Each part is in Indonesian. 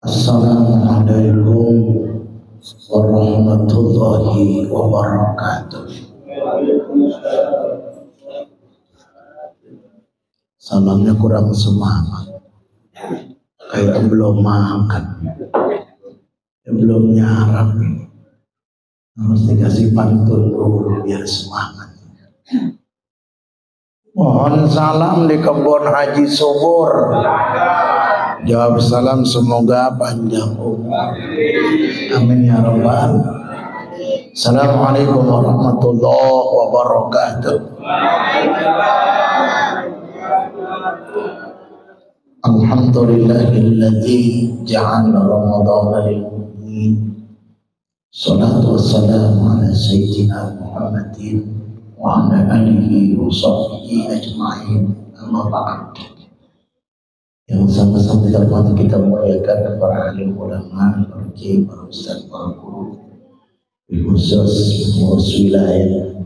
Assalamualaikum warahmatullahi wabarakatuh. Salamnya kurang semangat, kayak belum makan, belum nyarap. Harus dikasih pantun dulu biar semangat. Mohon salam di kebun Haji Subur. Jawab salam semoga panjang umur. Amin ya rabbal. Assalamualaikum warahmatullahi wabarakatuh. Alhamdulillahilladzi ja'ala ramadhana lil mu'minin. Salatu wassalamu ala sayyidina Muhammadin wa ala alihi wa sahbihi ajma'in. Amma ba'd. Yang sama-sama dapat kita muliakan para alim ulama, para kiai, para ustaz, para guru, khusus pengurus wilayah,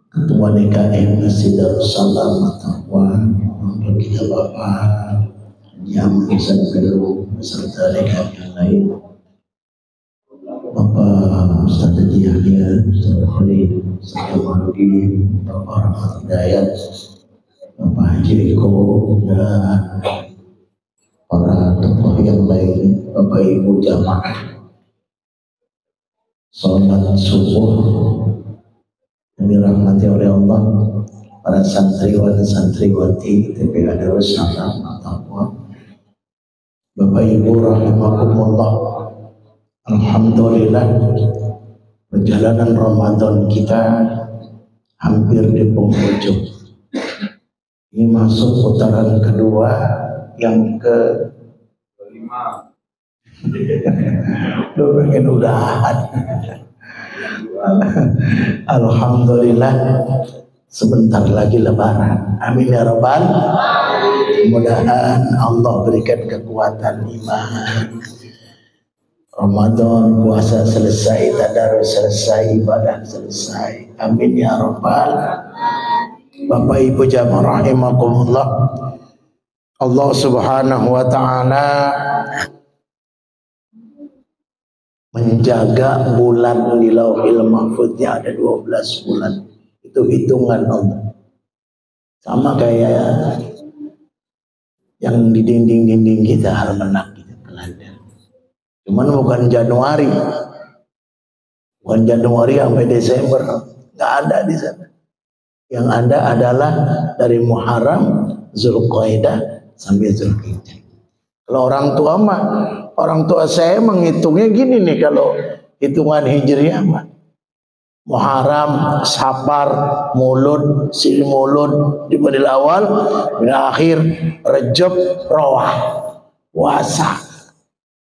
ketua DKM Masjid Darussalam Taqwa, untuk kita Bapak Jamal Sanggelu beserta DKM yang lain, Bapak Ustaz Haji Yahya, Ustaz Khalid, Ustaz Kamarudin, Bapak Rahmat Hidayat, Bapak Haji Eko, dan para tokoh yang lain, Bapak Ibu jamaah salat subuh yang dirahmati oleh Allah, para santriwan santriwati TPA Darussalam Taqwa, Bapak Ibu rahimakumullah. Alhamdulillah, perjalanan Ramadan kita hampir di penghujung. Ini masuk putaran kedua yang ke-5. Lu pengen udahan. Alhamdulillah, sebentar lagi lebaran. Amin ya rabbal. Mudah-mudahan Allah berikan kekuatan iman. Ramadan, puasa selesai, tadarus selesai, ibadah selesai. Amin ya rabbal. Bapak Ibu jamaah rahimakumullah. Allah Subhanahu wa taala menjaga bulan di Lauhil Mahfuznya ada 12 bulan. Itu hitungan Allah. Sama kayak yang di dinding-dinding kita, almanak kita, kalender. Cuman bukan Januari. Bukan Januari sampai Desember. Enggak ada di sana. Yang ada adalah dari Muharram, Zulqa'dah sampai Zulhijjah. Kalau orang tua saya menghitungnya gini nih, kalau hitungan Hijriah mah. Muharram, Safar, Mulud, Silmulud, Jumadil Awal, akhir, Rajab, Rawah, puasa,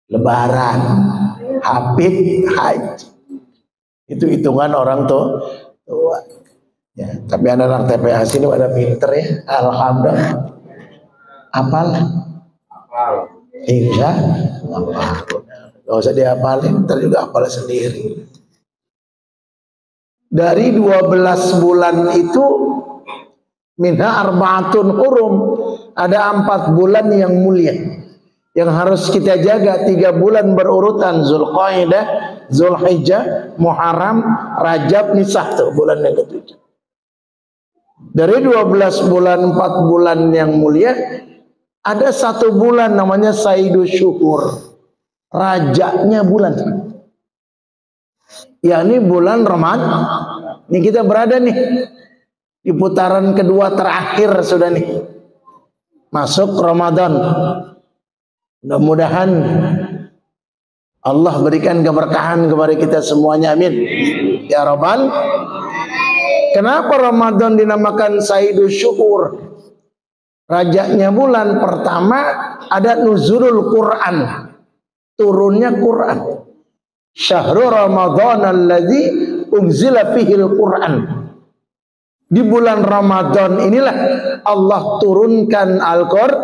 Lebaran, Hafid, Haji. Itu hitungan orang tua. Ya, tapi anak-anak TPA sini pada pinter ya, alhamdulillah. Apal? Insya Allah. Gak usah dihafalin, ntar juga hafal sendiri. Dari 12 bulan itu, minha arba'atun hurum, ada 4 bulan yang mulia, yang harus kita jaga. 3 bulan berurutan, Zulqa'dah, Zulhijjah, Muharram, Rajab, Nisah, tuh bulan yang ketujuh. Dari 12 bulan, 4 bulan yang mulia, ada 1 bulan namanya Sayyidus Syuhur, rajanya bulan. Yakni bulan Ramadan. Ini kita berada nih di putaran kedua terakhir sudah nih. Masuk Ramadan. Mudah-mudahan Allah berikan keberkahan kepada kita semuanya, amin ya rabbal. Kenapa Ramadan dinamakan Sayyidus Syuhur, rajanya bulan? Pertama, ada nuzulul Quran, turunnya Quran. Syahrul Ramadan alladzi unzila fihil Quran. Di bulan Ramadan inilah Allah turunkan Al-Quran.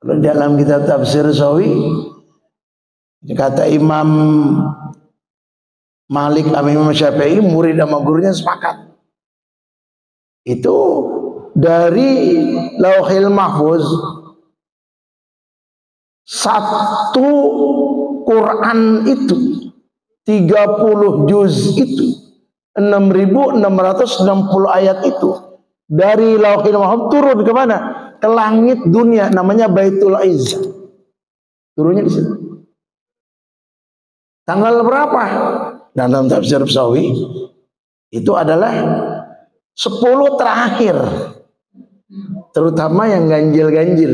Kalau dalam kitab tafsir Sawi, kata Imam Malik sama Imam Syafi'i, murid sama gurunya sepakat. Itu dari Lauhil Mahfuz, satu Quran itu 30 juz itu 6.660 ayat itu dari Lauhil Mahfuz turun ke mana? Ke langit dunia, namanya Baitul Izzah. Turunnya di sini. Tanggal berapa? Dan dalam tafsir Sawi itu adalah 10 terakhir, terutama yang ganjil-ganjil.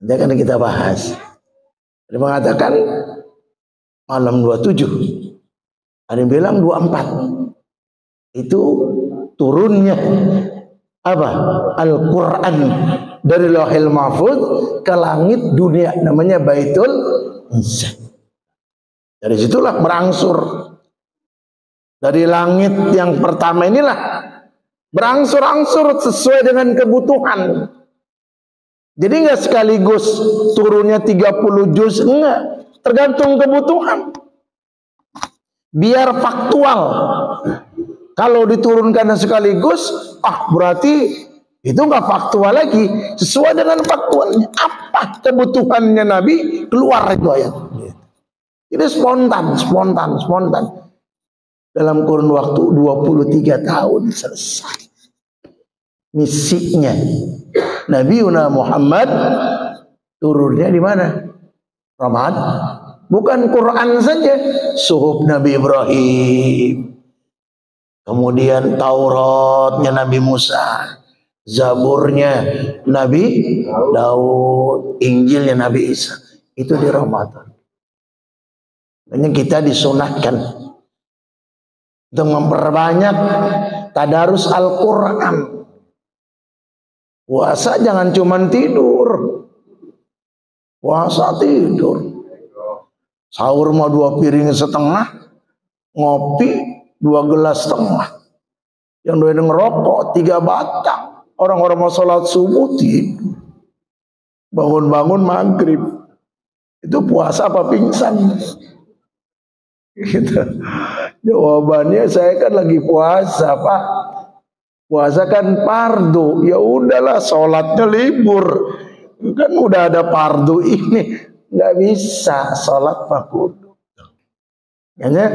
Nanti akan kita bahas. Ada yang mengatakan malam 27, ada yang bilang 24. Itu turunnya apa? Al-Quran dari Lauhil Mahfuz ke langit dunia, namanya Baitul Izzah. Dari situlah berangsur. Dari langit yang pertama inilah berangsur-angsur sesuai dengan kebutuhan. Jadi nggak sekaligus turunnya 30 juz, enggak, tergantung kebutuhan. Biar faktual. Kalau diturunkan sekaligus, berarti itu nggak faktual lagi. Sesuai dengan faktualnya, apa kebutuhannya Nabi, keluar itu ayat. Ini spontan. Dalam kurun waktu 23 tahun selesai misinya. Nabi Muhammad turunnya di mana? Ramadan. Bukan Quran saja, suhuf Nabi Ibrahim, kemudian Tauratnya Nabi Musa, Zaburnya Nabi Daud, Injilnya Nabi Isa, itu di Ramadan. Makanya kita disunahkan untuk memperbanyak tadarus Al-Quran. Puasa jangan cuma tidur. Puasa tidur. Sahur mau 2 piring setengah, ngopi 2 gelas setengah. Yang doyan ngerokok 3 batang. Orang-orang mau sholat subuh tidur. Bangun-bangun maghrib. Itu puasa apa pingsan? Gitu. Jawabannya, saya kan lagi puasa, Pak. Puasa kan fardu. Ya udahlah, sholatnya libur. Kan udah ada fardu ini, nggak bisa sholat kudu. Makanya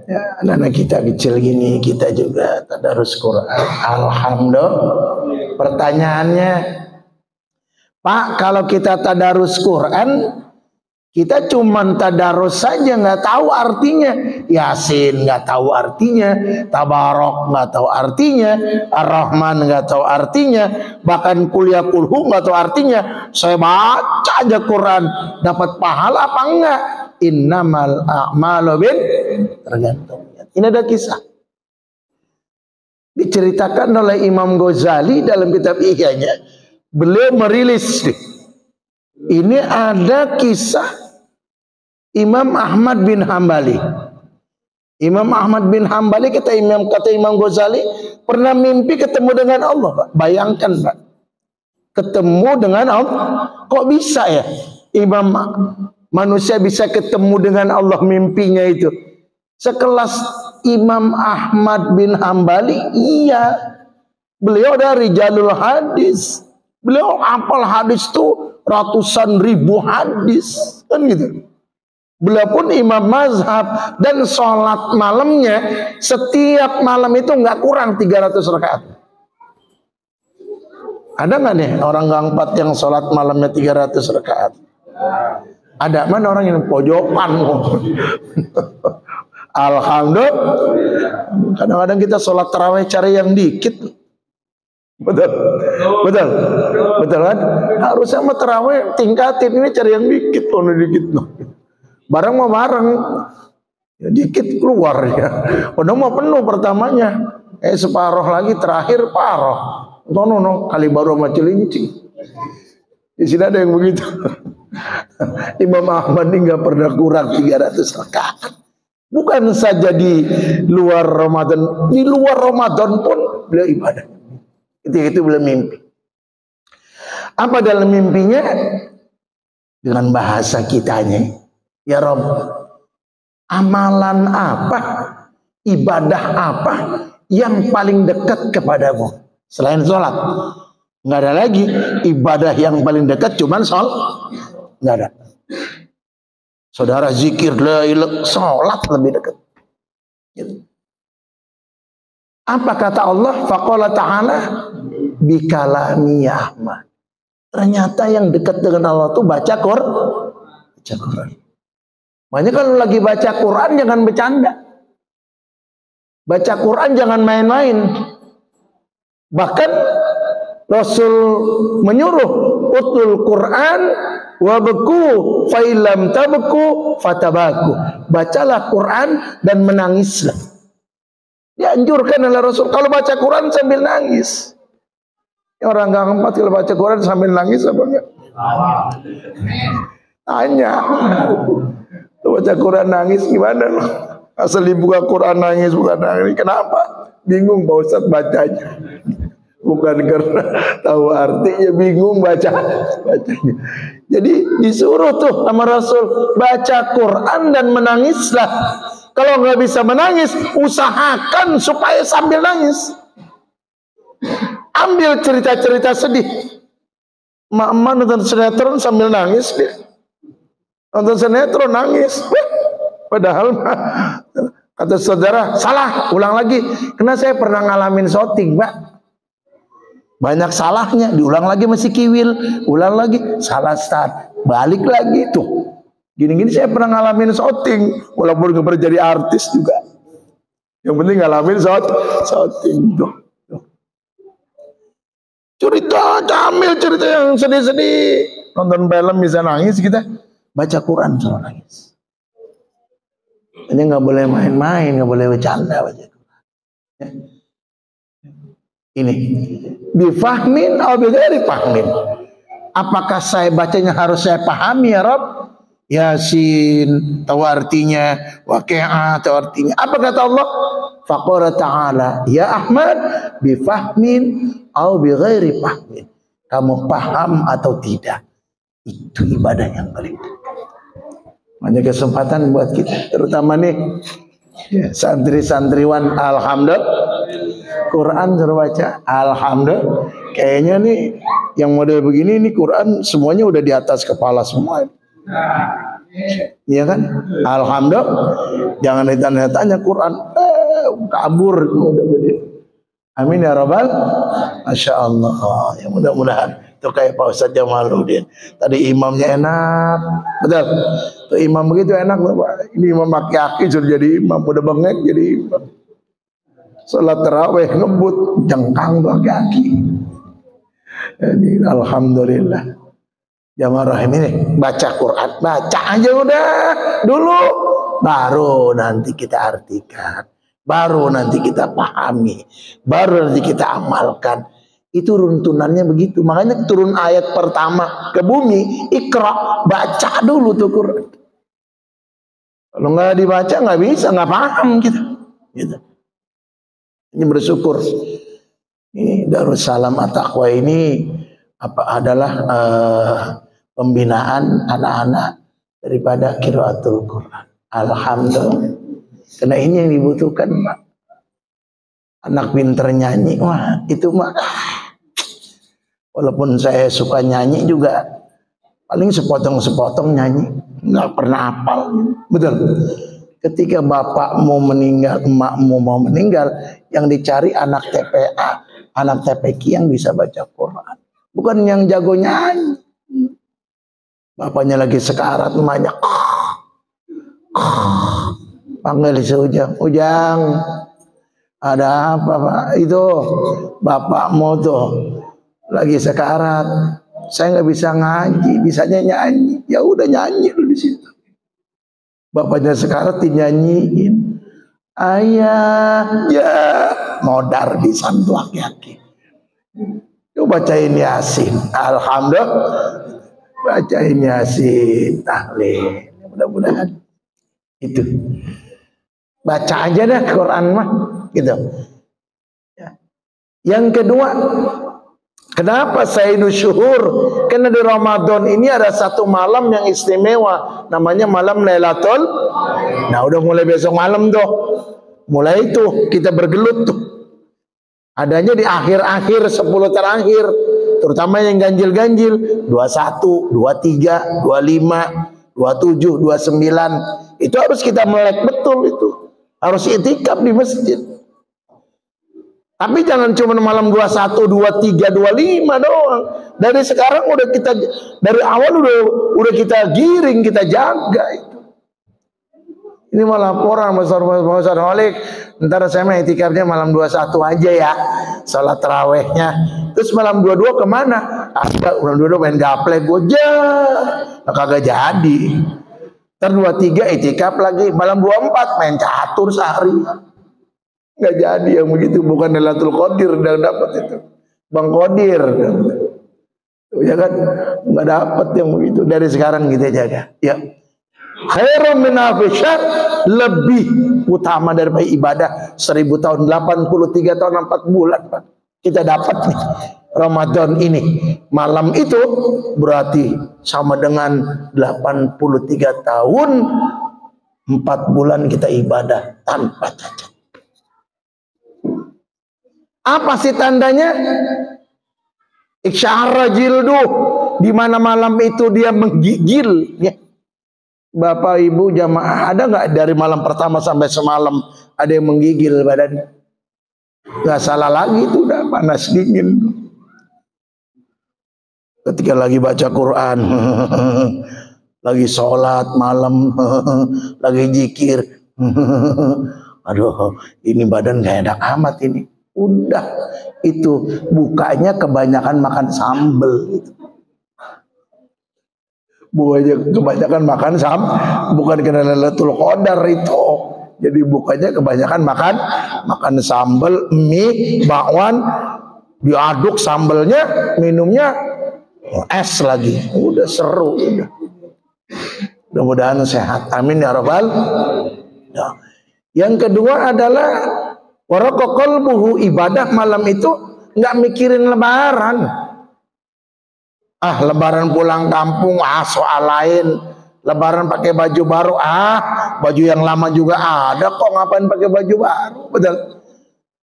ya, anak-anak kita kecil gini, kita juga tadarus Quran. Alhamdulillah. Pertanyaannya, Pak, kalau kita tadarus Quran, kita cuman tadarus saja, nggak tahu artinya. Yasin nggak tahu artinya, Tabarok nggak tahu artinya, Ar-Rahman nggak tahu artinya, bahkan kuliah kulhu nggak tahu artinya. Saya baca aja Quran, dapat pahala apa enggak? Innamal a'malu bin, tergantung. Ini ada kisah diceritakan oleh Imam Ghazali dalam kitab Ihya'nya. Beliau merilis ini, ada kisah Imam Ahmad bin Hambali. Imam Ahmad bin Hambali kata Imam Ghazali pernah mimpi ketemu dengan Allah, Pak. Bayangkan, Pak, ketemu dengan Allah. Kok bisa ya manusia bisa ketemu dengan Allah, mimpinya itu sekelas Imam Ahmad bin Hambali? Iya, beliau dari Rijalul Hadis. Beliau hafal hadis tuh ratusan ribu hadis, kan gitu. Beliau pun imam mazhab, dan sholat malamnya setiap malam itu nggak kurang 300 rakaat. Ada nggak nih orang gangpat yang sholat malamnya 300 rakaat? Ada. Mana orang yang pojokan? Alhamdulillah. Kadang-kadang kita sholat tarawih cari yang dikit. Betul kan? Harusnya mau tarawih tingkatin, ini cari yang dikit, dikit. Barang mau bareng, ya dikit keluar ya. Udah mau penuh pertamanya, separuh lagi, terakhir paruh. No, kali baru sama celincing. Di sini ada yang begitu. Imam Ahmad ini nggak pernah kurang 300 rakaat. Bukan saja di luar Ramadan, di luar Ramadan pun beliau ibadah. Itu beliau mimpi. Apa dalam mimpinya? Dengan bahasa kitanya, ya Rabb, amalan apa ibadah apa yang paling dekat kepadamu selain sholat? Nggak ada lagi ibadah yang paling dekat, cuman sholat. Nggak ada. Saudara zikir la ilaha, sholat lebih dekat. Gitu. Apa kata Allah? Faqala ta'ala bikalami ya Ahmad. Ternyata yang dekat dengan Allah tuh baca Quran. Makanya kalau lagi baca Quran jangan bercanda. Baca Quran jangan main-main. Bahkan Rasul menyuruh utul Quran wabku failam tabku fatabaku. Bacalah Quran dan menangislah. Dianjurkan oleh Rasul kalau baca Quran sambil nangis. Orang nggak empat kalau baca Quran sambil nangis apa enggak? Tanya. Lu baca Quran nangis gimana lo? Asal dibuka Quran nangis bukan nangis. Kenapa? Bingung Pak Ustadz bacanya. Bukan karena tahu artinya, bingung bacanya. Jadi disuruh tuh sama Rasul baca Quran dan menangislah. Kalau nggak bisa menangis, usahakan supaya sambil nangis. Ambil cerita-cerita sedih. Mak-mak nonton sinetron sambil nangis dia. Nonton sinetron nangis. Padahal kata saudara, salah, ulang lagi. Karena saya pernah ngalamin syuting, Pak. Banyak salahnya, diulang lagi masih kiwil, ulang lagi, salah start, balik lagi tuh. Gini-gini saya pernah ngalamin syuting, walaupun gak pernah jadi artis juga. Yang penting ngalamin syuting tuh. Cerita, ambil cerita yang sedih-sedih. Nonton film bisa nangis kita, baca Quran sama nangis. Ini nggak boleh main-main, nggak boleh bercanda baca Quran. Ya. Ini bifahmin atau bighairi fahmin. Apakah saya bacanya harus saya pahami ya Rabb? Yasin tahu artinya, Waqiah tahu artinya. Apa kata Allah? Faqala ta'ala ya Ahmad bifahmin atau bighairi fahmin. Kamu paham atau tidak? Itu ibadah yang paling dekat. Banyak kesempatan buat kita, terutama nih ya, santri-santriwan. Alhamdulillah Quran suruh baca, alhamdulillah. Kayaknya nih yang model begini nih Quran semuanya udah di atas kepala semua. Iya kan? Alhamdulillah. Jangan ditanya-tanya Quran kabur udah gede. Amin ya Rabbal. Masya Allah. Ya mudah-mudahan itu kayak Pak Ustadz Jamaluddin. Tadi imamnya enak, betul. Tuh imam begitu enak, Pak. Ini imam aki-aki sudah jadi imam, udah bengek jadi imam. Salat tarawih ngebut, jengkang tuh aki-aki. Jadi alhamdulillah. Jamaah rahim ini baca Quran, baca aja udah dulu, baru nanti kita artikan, baru nanti kita pahami, baru nanti kita amalkan. Itu runtunannya begitu. Makanya turun ayat pertama ke bumi, Iqra, baca dulu tuh Quran. Kalau nggak dibaca nggak bisa, nggak paham kita. Gitu. Ini bersyukur. Ini Darussalam At-Taqwa ini adalah pembinaan anak-anak daripada qiraatul Quran. Alhamdulillah. Karena ini yang dibutuhkan, Pak. Anak pinter nyanyi, wah itu mah. Walaupun saya suka nyanyi juga, paling sepotong-sepotong nyanyi, nggak pernah hafal. Betul. Ketika bapakmu meninggal, emakmu mau meninggal, yang dicari anak TPA, anak TPQ yang bisa baca Quran, bukan yang jago nyanyi. Bapaknya lagi sekarat, emaknya panggil si Ujang, ada apa Pak? Itu bapakmu tuh lagi sekarat, saya nggak bisa ngaji, bisanya nyanyi. Ya udah nyanyi lu di situ. Bapaknya sekarat dinyanyiin, ayah ya modar di santu aki-aki. Coba bacain Yasin, alhamdulillah, bacain Yasin, tahlil. Mudah-mudahan itu baca aja dah Quran mah, gitu. Yang kedua, kenapa Sayyidul Syuhur? Karena di Ramadan ini ada satu malam yang istimewa, namanya malam Lailatul. Nah, udah mulai besok malam tuh. mulai itu kita bergelut tuh. Adanya di akhir-akhir 10 terakhir, terutama yang ganjil-ganjil 21, 23, 25, 27, 29. Itu harus kita melek betul itu. Harus itikaf di masjid. Tapi jangan cuma malam 21, 23, 25 doang. Dari sekarang udah kita, dari awal udah kita giring, kita jaga itu. Ini malah laporan Mas Holik, ntar saya mah itikafnya malam 21 aja ya, salat tarawehnya. Terus malam 22 kemana? Malam 22 main gaple goja, kagak jadi. Ntar 23 itikaf lagi, malam 24 main catur sehari. Nggak jadi yang begitu, bukan Lailatul Qadir yang dapat itu, Bang Qadir. Ya kan, nggak dapat yang begitu. Dari sekarang kita jaga. Ya. Khairum min alfi syahr, lebih utama daripada ibadah 1000 tahun, 83 tahun 4 bulan Pak. Kita dapat nih Ramadan ini. Malam itu berarti sama dengan 83 tahun 4 bulan kita ibadah tanpa cacat. Apa sih tandanya? Iksyara jildu, di mana malam itu dia menggigil ya. Bapak Ibu jamaah, ada nggak dari malam pertama sampai semalam ada yang menggigil badan? Nggak salah lagi, itu udah panas dingin. Ketika lagi baca Quran, lagi sholat malam, lagi zikir, aduh ini badan gak enak amat ini. Udah, itu bukanya kebanyakan makan sambel gitu. Bukannya kebanyakan makan bukan karena Lailatul Qadar itu. Jadi bukannya kebanyakan makan sambal, mie, bakwan, diaduk sambelnya, minumnya es lagi. Udah seru udah. Mudah-mudahan sehat. Amin ya rabbal. Ya. Yang kedua adalah waraqqa qalbuhu, ibadah malam itu nggak mikirin lebaran. Lebaran pulang kampung, soal lain. Lebaran pakai baju baru, baju yang lama juga ada kok, ngapain pakai baju baru? Betul.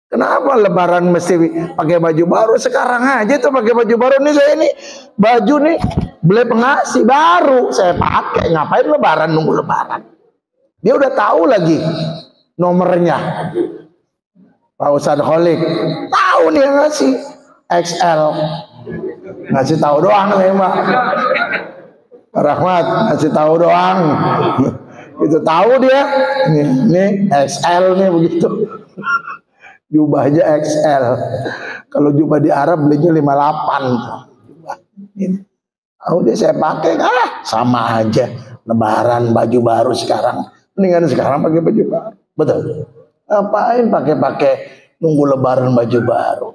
Kenapa lebaran mesti pakai baju baru? Sekarang aja tuh pakai baju baru. Nih saya ini baju nih beli pengasih baru, saya pakai. Ngapain lebaran, nunggu lebaran? Dia udah tahu lagi nomornya. Pak Ustadz Kholik tahu nih yang ngasih XL. Ngasih tahu doang nih Mbak Rahmat, ngasih tahu doang. Itu tahu dia. Nih XL nih begitu. Jubahnya XL. Kalau jubah di Arab belinya 58. Tahu dia saya pakai, sama aja. Lebaran baju baru sekarang. Mendingan sekarang pakai baju baru. Betul. Ngapain pakai nunggu lebaran baju baru?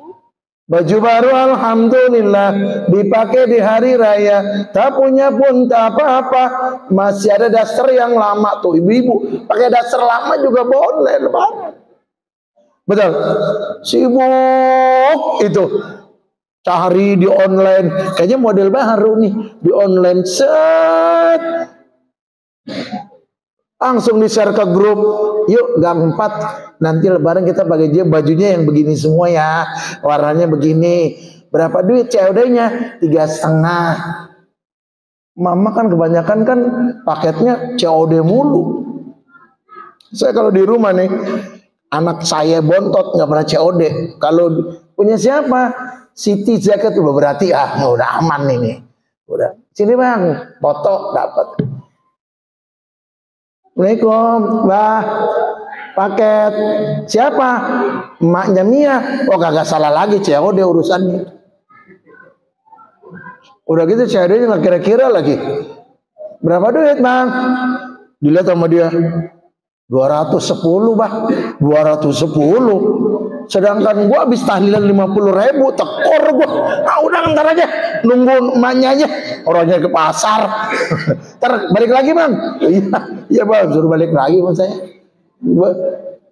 Baju baru alhamdulillah dipakai di hari raya, tak punya pun tak apa-apa. Masih ada daster yang lama tuh ibu-ibu, pakai daster lama juga boleh lebaran. Betul. Sibuk itu cari di online, kayaknya model baru nih di online, set langsung di share ke grup. Yuk gang 4 nanti lebaran kita pakai bajunya yang begini semua ya, warnanya begini. Berapa duit COD-nya? 3,5. Mama kan kebanyakan kan paketnya COD mulu. Saya kalau di rumah nih, anak saya bontot nggak pernah COD. Kalau punya siapa? Siti Zakat udah berarti udah aman ini. Udah sini bang, foto dapat. Assalamualaikum, Mbah. Paket siapa? Emaknya Mia. Oh kagak salah lagi, COD urusannya. Udah gitu COD-nya nggak kira-kira lagi. Berapa duit bang? Dilihat sama dia 210 bang, 210. Sedangkan gua habis tahlilan 50.000, tekor gua. Udah ntar aja, nunggu emaknya aja. Orangnya ke pasar. Ntar balik lagi bang. Iya bang, suruh balik lagi sama saya.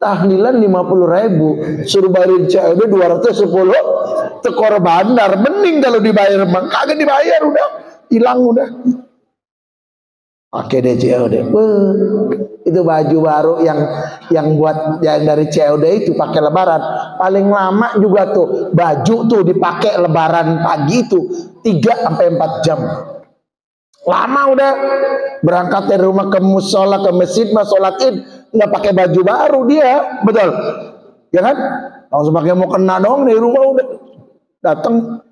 Tahlilan 50.000, suruh bayarin COD 210, tekor bandar. Mending kalau dibayar bang, kagak dibayar udah, hilang udah. Pakai deh COD. Itu itu baju baru yang buat yang dari COD itu pakai lebaran. Paling lama juga tuh baju tuh dipakai lebaran pagi itu 3 sampai 4 jam. Lama udah berangkat dari rumah ke musola ke masjid, sholat Id nggak pakai baju baru dia, betul? Ya kan? Langsung pakai mau kena dong dari rumah udah datang.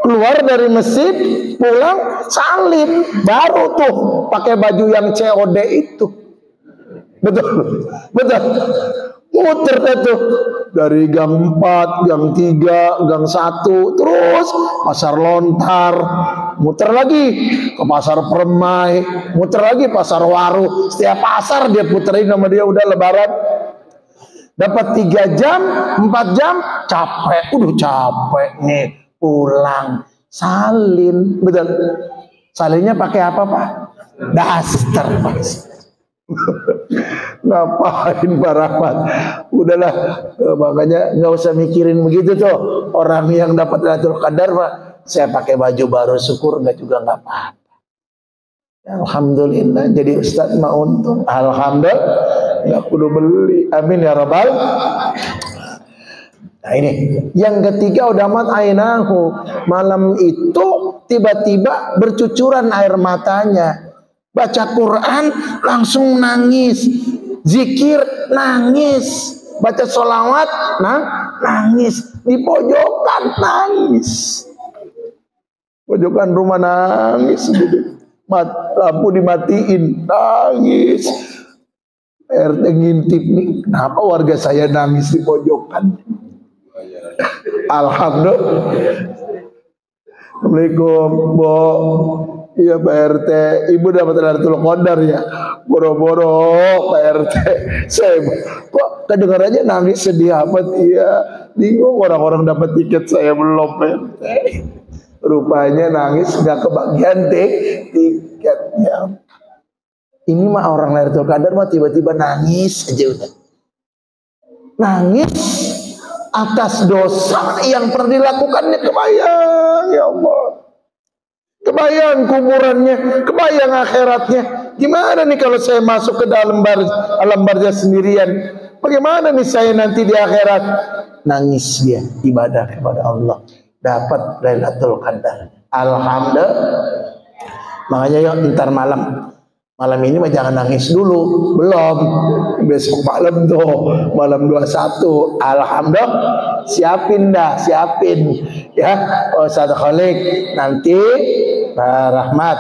Keluar dari masjid, pulang, salin, baru tuh pakai baju yang COD itu. Betul, betul. Muter itu dari gang 4, gang 3, gang 1, terus pasar Lontar, muter lagi ke pasar Permai, muter lagi pasar Waru. Setiap pasar dia puterin sama dia, udah lebaran. Dapat 3 jam, 4 jam, capek, udah capek nih. Pulang, salin, betul. Salinnya pakai apa, Pak? Daster, Pak. Ngapain Pak Rahmat? Udahlah, makanya nggak usah mikirin begitu tuh. Orang yang dapat Lailatul Qadar, Pak, saya pakai baju baru, syukur nggak juga nggak apa-apa. Alhamdulillah, jadi Ustadz mah untung. Alhamdulillah, nggak perlu beli. Amin ya Rabbal. Nah ini yang ketiga, udah mat ainahu, malam itu tiba-tiba bercucuran air matanya. Baca Quran langsung nangis, zikir nangis, baca sholawat nangis, di pojokan nangis, pojokan rumah nangis, lampu dimatiin nangis. RT ngintip nih, kenapa warga saya nangis di pojokan? Alhamdulillah. Assalamualaikum, Bo. Iya Pak RT, Ibu dapat Lailatul Qadar ya. Boro-boro Pak RT, saya kok kedengarannya nangis sedih amat. Iya, bingung orang-orang dapat tiket, saya belum Pak RT. Rupanya nangis nggak kebagian tiketnya. Ini mah orang Lailatul Qadar mah tiba-tiba nangis aja udah. Nangis atas dosa yang pernah dilakukannya, kebayang ya Allah. Kebayang kuburannya, kebayang akhiratnya. Gimana nih kalau saya masuk ke dalam alam barzah sendirian? Bagaimana nih saya nanti di akhirat? Nangis dia ibadah kepada Allah, dapat Lailatul Qadar. Alhamdulillah. Makanya yuk ntar malam ini mah jangan nangis dulu, belum. Besok malam tuh, malam 21. Alhamdulillah, siapin ya. Ustaz Khalik, nanti Pak Rahmat,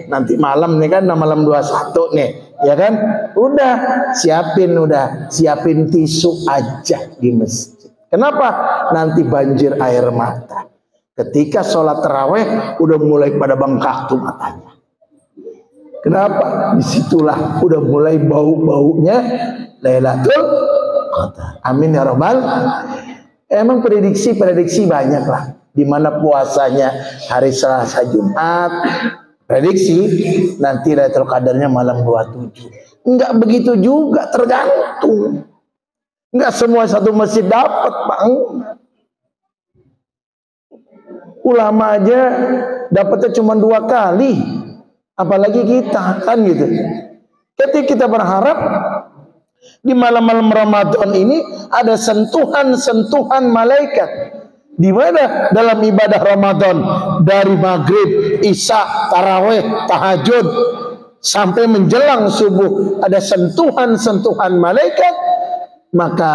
nanti malam nih kan, malam 21 nih, ya kan? Udah siapin tisu aja di masjid. Kenapa? Nanti banjir air mata. Ketika sholat taraweh udah mulai pada bengkak tuh matanya. Kenapa? Disitulah udah mulai bau-baunya Lailatul Qadar. Amin ya Rabbal. Emang prediksi banyak lah. Dimana puasanya hari Selasa Jumat, prediksi nanti Lailatul Qadarnya malam 27. Enggak begitu juga, tergantung. Enggak semua satu masjid dapat, Bang. Ulama aja dapatnya cuma 2 kali. Apalagi kita, kan gitu. Ketika kita berharap di malam-malam Ramadan ini ada sentuhan-sentuhan malaikat. Di mana dalam ibadah Ramadan dari maghrib, isya, taraweh, tahajud sampai menjelang subuh ada sentuhan-sentuhan malaikat. Maka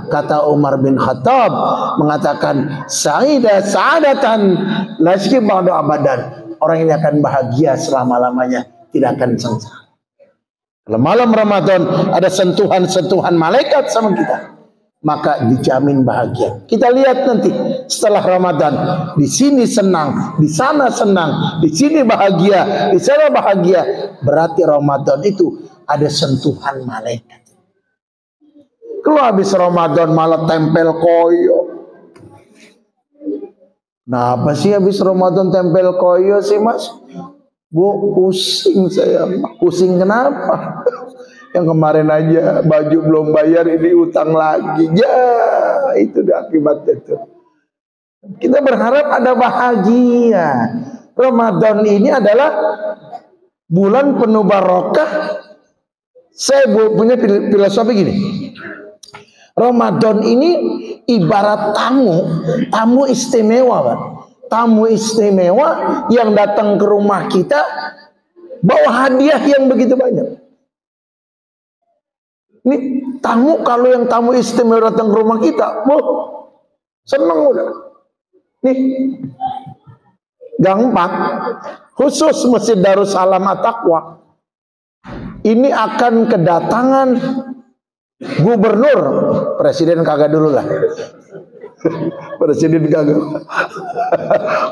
kata Umar bin Khattab mengatakan, sa'adatan la syaki ba'du abadan. Orang ini akan bahagia selama-lamanya, tidak akan sengsara. Kalau malam Ramadan ada sentuhan-sentuhan malaikat sama kita, maka dijamin bahagia. Kita lihat nanti setelah Ramadan, di sini senang, di sana senang, di sini bahagia, di sana bahagia. Berarti Ramadan itu ada sentuhan malaikat. Kalau habis Ramadan malah tempel koyo. Nah, apa sih habis Ramadan tempel koyo sih, Mas? Bu, pusing saya. Pusing kenapa? Yang kemarin aja baju belum bayar, ini utang lagi. Ya, itu akibatnya tuh. Kita berharap ada bahagia. Ramadan ini adalah bulan penuh barokah Saya punya filosofi gini. Ramadan ini ibarat tamu istimewa, Pak. Tamu istimewa yang datang ke rumah kita bawa hadiah yang begitu banyak. Ini tamu, kalau yang tamu istimewa datang ke rumah kita, seneng udah. Nih, gampang. Khusus Masjid Darussalam At-Taqwa ini akan kedatangan gubernur. Presiden kagak dulu lah. Presiden kagak.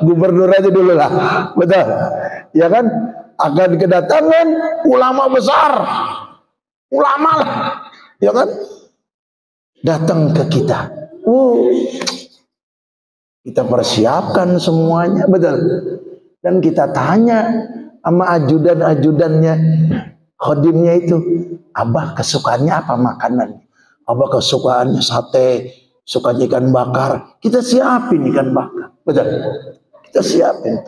Gubernur aja dulu lah. Betul. Ya kan? Akan kedatangan ulama besar. Ulama lah. Ya kan? Datang ke kita. Kita persiapkan semuanya. Betul. Dan kita tanya sama ajudan-ajudannya, khodimnya itu, abah kesukaannya apa makanan? Abah kesukaannya sate, suka ikan bakar. Kita siapin ikan bakar. Betul. Kita siapin.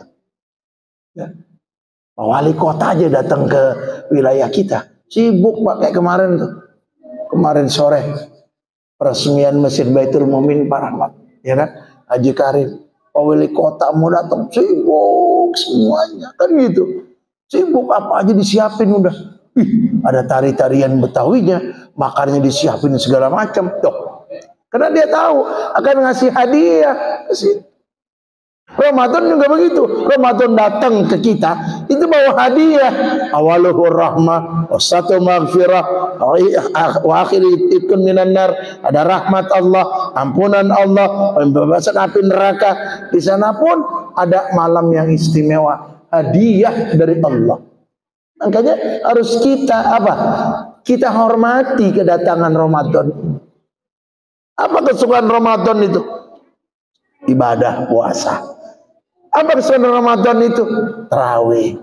Ya. Pak Wali Kota aja datang ke wilayah kita. Sibuk Pak kayak kemarin tuh. Kemarin sore peresmian Masjid Baitul Mumin Pak Rahmat. Ya kan? Haji Karim. Pak Wali Kota mau datang, sibuk semuanya. Kan gitu. Sibuk apa aja disiapin udah. Ada tari-tarian Betawinya, makannya disiapin segala macam. Tuh. Karena dia tahu akan ngasih hadiah. Ramadan juga begitu. Ramadan datang ke kita, itu bawa hadiah. Awaluhu rahmah, wasatu maghfirah, wa akhiri itqun minan nar. Ada rahmat Allah, ampunan Allah, pembebasan api neraka. Di sana pun ada malam yang istimewa, hadiah dari Allah. Makanya harus kita kita hormati kedatangan Ramadan. Apa kesukaan Ramadan itu? Ibadah puasa. Apa kesukaan Ramadan itu? Tarawih,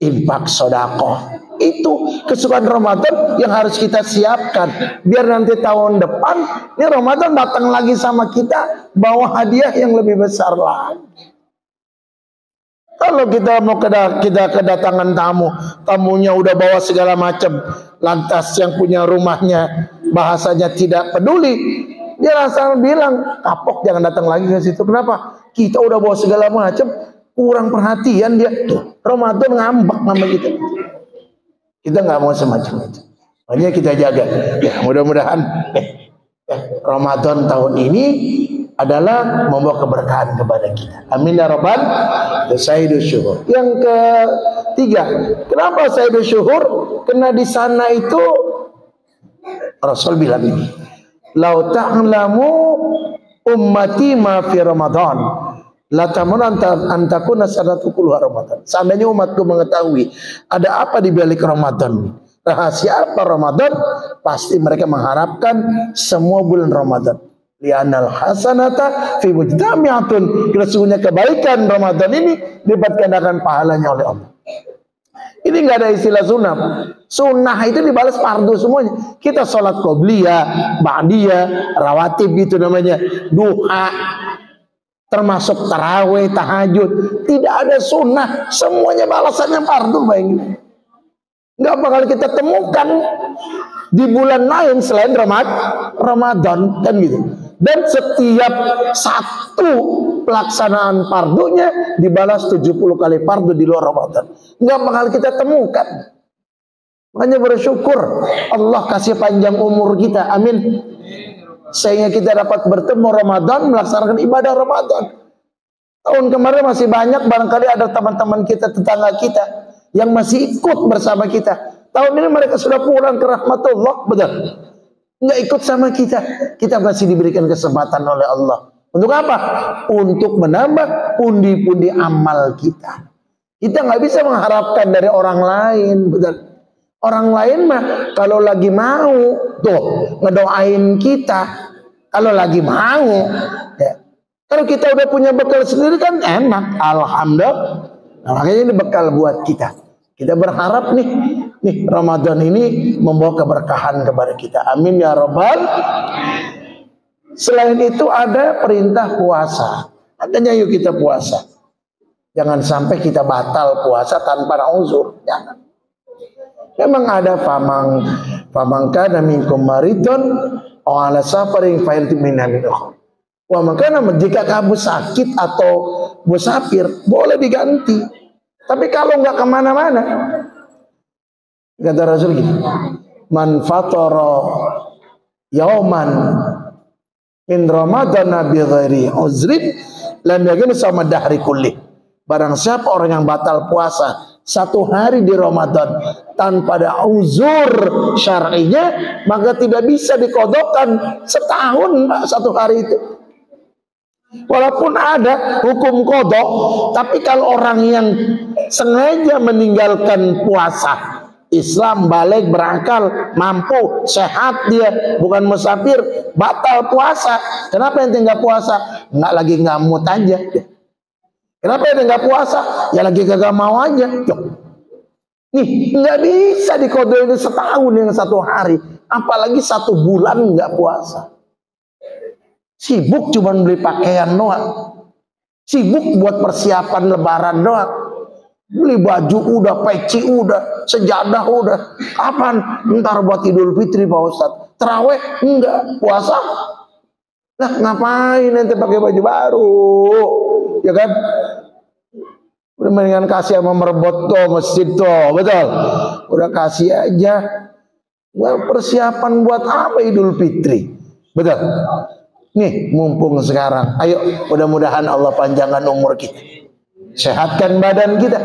infak, sedekah. Itu kesukaan Ramadan yang harus kita siapkan. Biar nanti tahun depan ini Ramadan datang lagi sama kita, bawa hadiah yang lebih besar lagi. Kalau kita mau kita kedatangan tamu, tamunya udah bawa segala macam, lantas yang punya rumahnya bahasanya tidak peduli, dia langsung bilang, kapok jangan datang lagi ke situ. Kenapa? Kita udah bawa segala macam, kurang perhatian dia. Ramadan ngambek sama kita. Kita nggak mau semacam itu. Makanya kita jaga. Ya, mudah-mudahan Ramadan tahun ini adalah membawa keberkahan kepada kita. Amin ya rabbal alamin. Syuhur. Yang ketiga, kenapa Sayyidul Syuhur? Karena di sana itu Rasul bilang ini, "Lau ta'lamu ummati ma fi Ramadan, la tamun antakuna sanatu kulluha Ramadan." Seandainya umatku mengetahui ada apa di balik Ramadan, rahasia apa Ramadan, pasti mereka mengharapkan semua bulan Ramadan. Li'anal hasanata fi mujtami'atun, sesungguhnya kebaikan Ramadan ini dipatkandakan pahalanya oleh Allah. Ini nggak ada istilah sunnah. Sunnah itu dibalas fardu semuanya. Kita sholat qobliyah, ba'diyah, rawatib itu namanya, duha, termasuk tarawih, tahajud. Tidak ada sunnah, semuanya balasannya fardu. Bayangin. Nggak bakal kita temukan di bulan lain selain Ramadan, kan gitu. Dan setiap satu pelaksanaan fardunya dibalas 70 kali fardu di luar Ramadan. Nggak bakal kita temukan. Makanya bersyukur Allah kasih panjang umur kita, amin, sehingga kita dapat bertemu Ramadan, melaksanakan ibadah Ramadan. Tahun kemarin masih banyak barangkali ada teman-teman kita, tetangga kita yang masih ikut bersama kita. Tahun ini mereka sudah pulang ke rahmatullah, betul. Nggak ikut sama kita. Kita masih diberikan kesempatan oleh Allah. Untuk apa? Untuk menambah pundi-pundi amal kita. Kita nggak bisa mengharapkan dari orang lain, betul. Orang lain mah kalau lagi mau tuh ngedoain kita, kalau lagi mau. Ya. Kalau kita udah punya bekal sendiri kan enak, alhamdulillah. Nah, makanya ini bekal buat kita. Kita berharap nih Ramadan ini membawa keberkahan kepada kita. Amin ya rabbal. Selain itu ada perintah puasa. Adanya yuk kita puasa. Jangan sampai kita batal puasa tanpa uzur. Jangan. Memang ada famangkana minkum maridun aw ala safarin fa iddatun min ayyamin ukhra. Wa makana jika kamu sakit atau musafir boleh diganti. Tapi kalau nggak kemana-mana, kata Rasul gitu, man fatara yauman min ramadana bi ghairi uzrin lam yakin sama dahri kulli. Barang siapa orang yang batal puasa satu hari di Ramadan tanpa ada uzur syar'inya, maka tidak bisa dikodokkan setahun satu hari itu. Walaupun ada hukum kodok, tapi kalau orang yang sengaja meninggalkan puasa, Islam balik berakal, mampu, sehat dia, bukan musafir, batal puasa. Kenapa ente nggak puasa? Nggak lagi ngamut aja. Kenapa ente nggak puasa? Ya lagi kagak mau aja. Nih nggak bisa dikodokin setahun yang satu hari, apalagi 1 bulan nggak puasa. Sibuk cuma beli pakaian doang, sibuk buat persiapan lebaran doang. Beli baju udah, peci udah, sejadah udah. Kapan? Ntar buat Idul Fitri Pak Ustadz. Terawih enggak, puasa. Nah ngapain nanti pakai baju baru? Ya kan? Udah mendingan kasih sama merebot tuh masjid tuh, betul? Udah kasih aja. Well, persiapan buat apa Idul Fitri? Betul? Nih mumpung sekarang, ayo mudah-mudahan Allah panjangkan umur kita, sehatkan badan kita,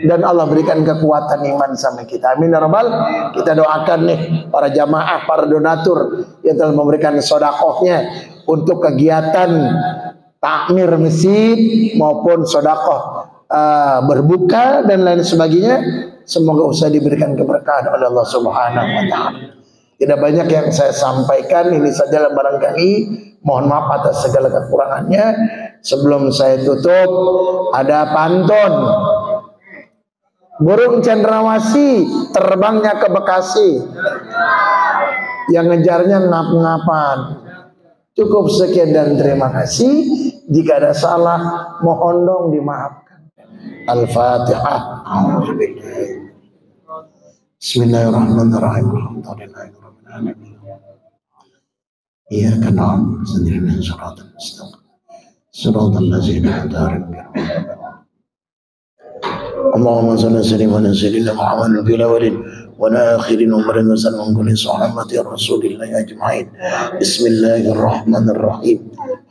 dan Allah berikan kekuatan iman sama kita. Amin ya rabbal. Kita doakan nih para jamaah, para donatur yang telah memberikan sedekahnya untuk kegiatan takmir masjid maupun sedekah berbuka dan lain sebagainya. Semoga usaha diberikan keberkahan oleh Allah Subhanahu wa taala. Tidak banyak yang saya sampaikan, ini sajalah barangkali. Mohon maaf atas segala kekurangannya. Sebelum saya tutup, ada pantun. Burung cendrawasih terbangnya ke Bekasi, yang ngejarnya ngap-ngapan. Cukup sekian dan terima kasih. Jika ada salah, mohon dong dimaafkan. Al-Fatihah. Bismillahirrahmanirrahim. Alhamdulillahirrahmanirrahim. Iyyaka na'budu wa iyyaka nasta'in. Shiratal mustaqim. Shiratal ladzina an'amta 'alaihim. Allahumma shalli ala sayyidina Muhammadin fil awwalin wal akhirin wa barik wa sallim ala kulli sahabati rasulillah ajma'in. Bismillahirrahmanirrahim.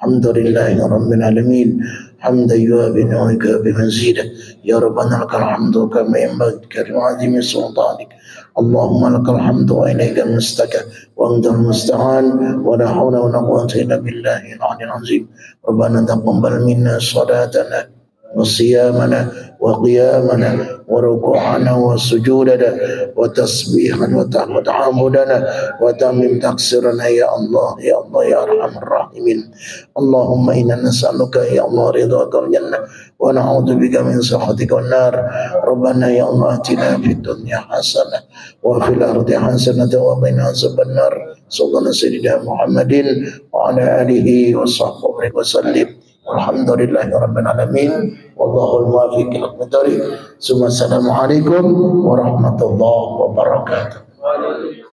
Alhamdulillahi rabbil alamin. Hamdan yuwafi wa yukafi mazidah. Ya Rabbana lakal hamdu kama yanbaghi li 'azimi sultanik. Allahumma lakal hamdu wa ilaika mustaka wa antal musta'an wa la hawla wa la quwwata illa billahi al-'aliyyil 'azim. Rabbana taqabbal minna salatana wa siyamana wa qiyamana wa ruku'ana wa sujudana wa tasbihana wa ta'amudana wa tamim taksirana ya Allah ya Allah ya arhamar rahimin. Allahumma inna nas'aluka ya Allah ridhaka wal jannah wa na'udzu bika min sakhatika wan nar. Rabbana ya Allah atina fid dunya hasanah wa fil ardi hasanah wa qina azaban nar. Sallallahu sayyidina Muhammadin wa ala alihi wa sahbihi wa sallim. Alhamdulillahi rabbil alamin. Wallahul muwaffiq ila aqwamit thoriq. Assalamualaikum warahmatullahi wabarakatuh.